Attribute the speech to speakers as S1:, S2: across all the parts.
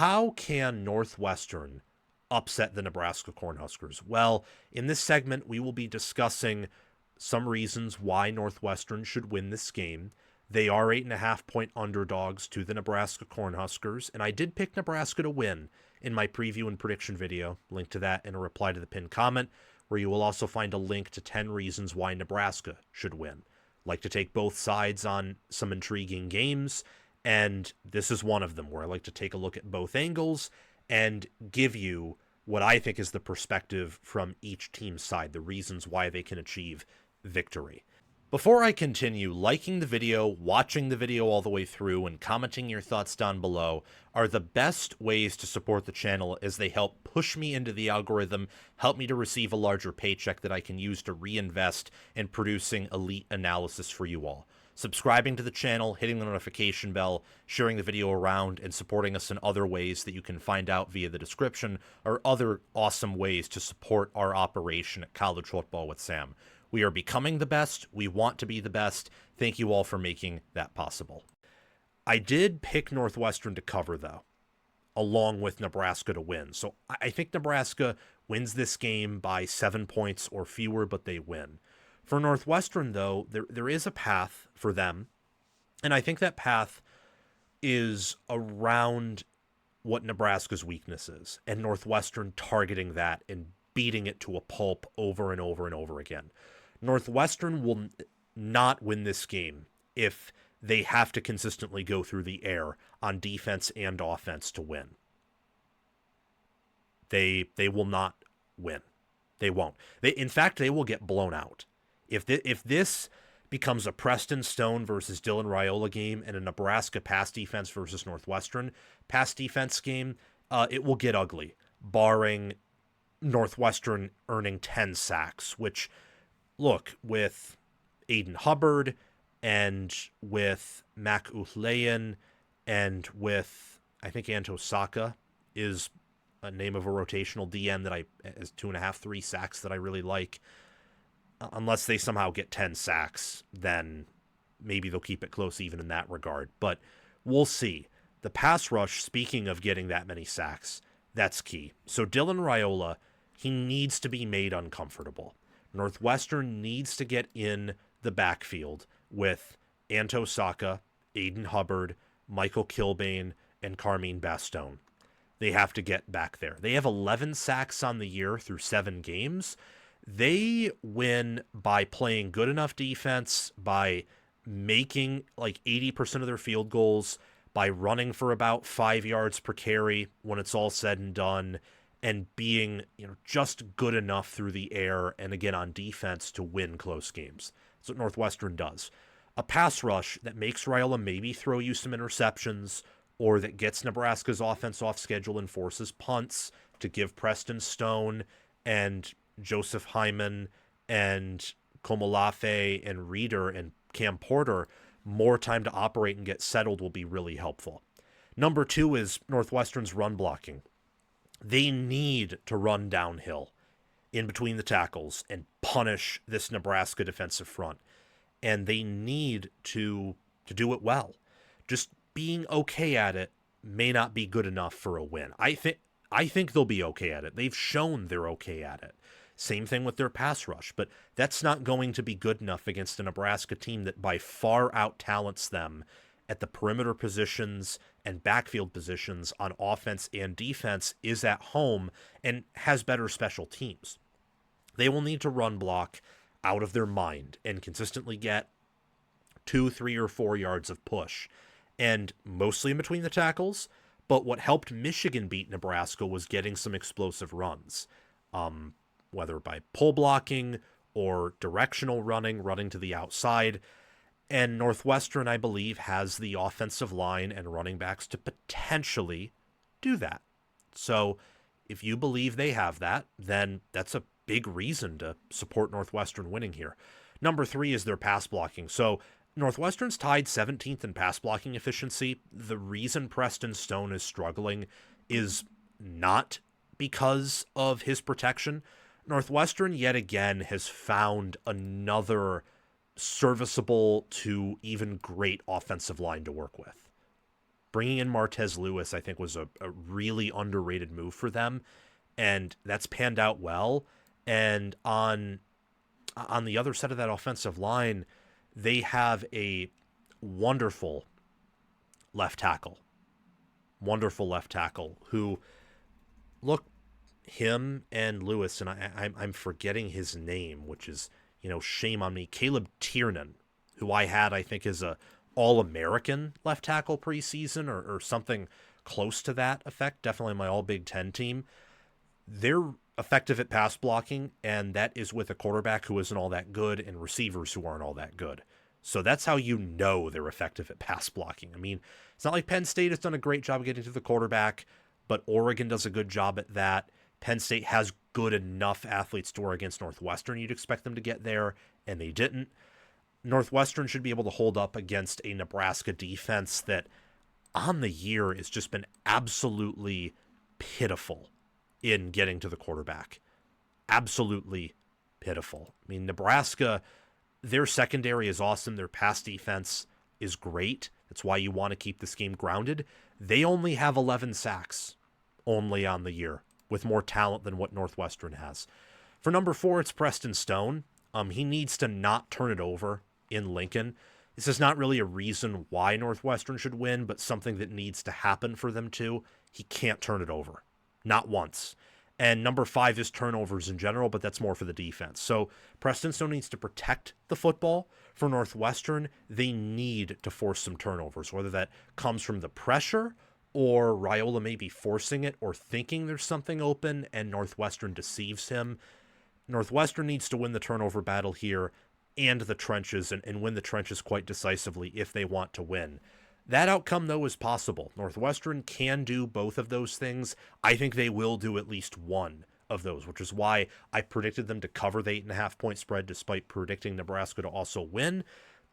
S1: how can Northwestern upset the Nebraska Cornhuskers? Well, in this segment, we will be discussing some reasons why Northwestern should win this game. They are 8.5-point underdogs to the Nebraska Cornhuskers, and I did pick Nebraska to win in my preview and prediction video. Link to that in a reply to the pinned comment, where you will also find a link to 10 reasons why Nebraska should win. Like to take both sides on some intriguing games, and this is one of them where I like to take a look at both angles and give you what I think is the perspective from each team's side, the reasons why they can achieve victory. Before I continue, liking the video, watching the video all the way through, and commenting your thoughts down below are the best ways to support the channel, as they help push me into the algorithm, help me to receive a larger paycheck that I can use to reinvest in producing elite analysis for you all. Subscribing to the channel, hitting the notification bell, sharing the video around, and supporting us in other ways that you can find out via the description are other awesome ways to support our operation at College Football with Sam. We are becoming the best. We want to be the best. Thank you all for making that possible. I did pick Northwestern to cover, though, along with Nebraska to win. So I think Nebraska wins this game by 7 points or fewer, but they win. For Northwestern, though, there is a path for them, and I think that path is around what Nebraska's weakness is, and Northwestern targeting that and beating it to a pulp over and over and over again. Northwestern will not win this game if they have to consistently go through the air on defense and offense to win. They will not win. They won't. In fact, they will get blown out. If this becomes a Preston Stone versus Dylan Raiola game and a Nebraska pass defense versus Northwestern pass defense game, it will get ugly, barring Northwestern earning 10 sacks, which, look, with Aiden Hubbard and with Mac Uthleyen and with, I think Anto Saka is a name of a rotational DN that is 2.5, 3 sacks that I really like. Unless they somehow get 10 sacks, then maybe they'll keep it close even in that regard. But we'll see. The pass rush, speaking of getting that many sacks, that's key. So Dylan Raiola, he needs to be made uncomfortable. Northwestern needs to get in the backfield with Anto Saka, Aiden Hubbard, Michael Kilbane, and Carmine Bastone. They have to get back there. They have 11 sacks on the year through 7 games. They win by playing good enough defense, by making like 80% of their field goals, by running for about 5 yards per carry when it's all said and done, and being, just good enough through the air and again on defense to win close games. That's what Northwestern does. A pass rush that makes Raiola maybe throw you some interceptions, or that gets Nebraska's offense off schedule and forces punts to give Preston Stone and Joseph Hyman and Komolafe and Reeder and Cam Porter more time to operate and get settled will be really helpful. Number 2 is Northwestern's run blocking. They need to run downhill in between the tackles and punish this Nebraska defensive front. And they need to do it well. Just being okay at it may not be good enough for a win. I think they'll be okay at it. They've shown they're okay at it. Same thing with their pass rush, but that's not going to be good enough against a Nebraska team that by far out-talents them at the perimeter positions and backfield positions on offense and defense, is at home, and has better special teams. They will need to run block out of their mind and consistently get 2, 3, or 4 yards of push, and mostly in between the tackles. But what helped Michigan beat Nebraska was getting some explosive runs, whether by pull blocking or directional running to the outside. And Northwestern, I believe, has the offensive line and running backs to potentially do that. So if you believe they have that, then that's a big reason to support Northwestern winning here. Number 3 is their pass blocking. So Northwestern's tied 17th in pass blocking efficiency. The reason Preston Stone is struggling is not because of his protection. Northwestern, yet again, has found another serviceable to even great offensive line to work with. Bringing in Martez Lewis, I think, was a really underrated move for them, and that's panned out well. And on the other side of that offensive line, they have a wonderful left tackle. Wonderful left tackle who, look, him and Lewis, and I'm forgetting his name, which is, shame on me. Caleb Tiernan, who I think is a All-American left tackle preseason or something close to that effect. Definitely my All Big Ten team. They're effective at pass blocking, and that is with a quarterback who isn't all that good and receivers who aren't all that good. So that's how they're effective at pass blocking. I mean, it's not like Penn State has done a great job getting to the quarterback, but Oregon does a good job at that. Penn State has good enough athletes to war against Northwestern. You'd expect them to get there, and they didn't. Northwestern should be able to hold up against a Nebraska defense that on the year has just been absolutely pitiful in getting to the quarterback. Absolutely pitiful. I mean, Nebraska, their secondary is awesome. Their pass defense is great. That's why you want to keep this game grounded. They only have 11 sacks only on the year, with more talent than what Northwestern has. For number 4, it's Preston Stone. He needs to not turn it over in Lincoln. This is not really a reason why Northwestern should win, but something that needs to happen for them to. He can't turn it over. Not once. And number 5 is turnovers in general, but that's more for the defense. So Preston Stone needs to protect the football. For Northwestern, they need to force some turnovers, whether that comes from the pressure or Raiola may be forcing it or thinking there's something open and Northwestern deceives him. Northwestern needs to win the turnover battle here and the trenches and win the trenches quite decisively if they want to win. That outcome, though, is possible. Northwestern can do both of those things. I think they will do at least one of those, which is why I predicted them to cover the 8.5-point spread despite predicting Nebraska to also win.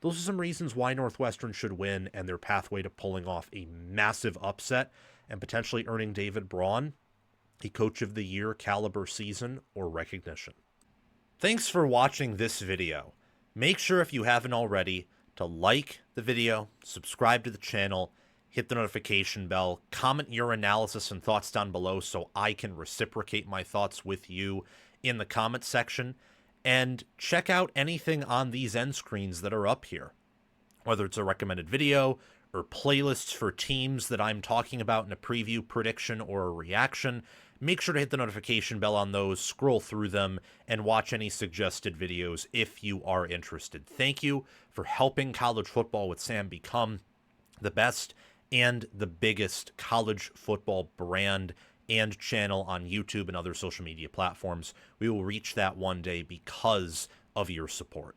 S1: Those are some reasons why Northwestern should win and their pathway to pulling off a massive upset and potentially earning David Braun a Coach of the Year caliber season or recognition. Thanks for watching this video. Make sure, if you haven't already, to like the video, subscribe to the channel, hit the notification bell, comment your analysis and thoughts down below so I can reciprocate my thoughts with you in the comment section, and check out anything on these end screens that are up here, whether it's a recommended video or playlists for teams that I'm talking about in a preview, prediction, or a reaction. Make sure to hit the notification bell on those, scroll through them, and watch any suggested videos if you are interested. Thank you for helping college football with Sam become the best and the biggest college football brand and channel on YouTube and other social media platforms. We will reach that one day because of your support.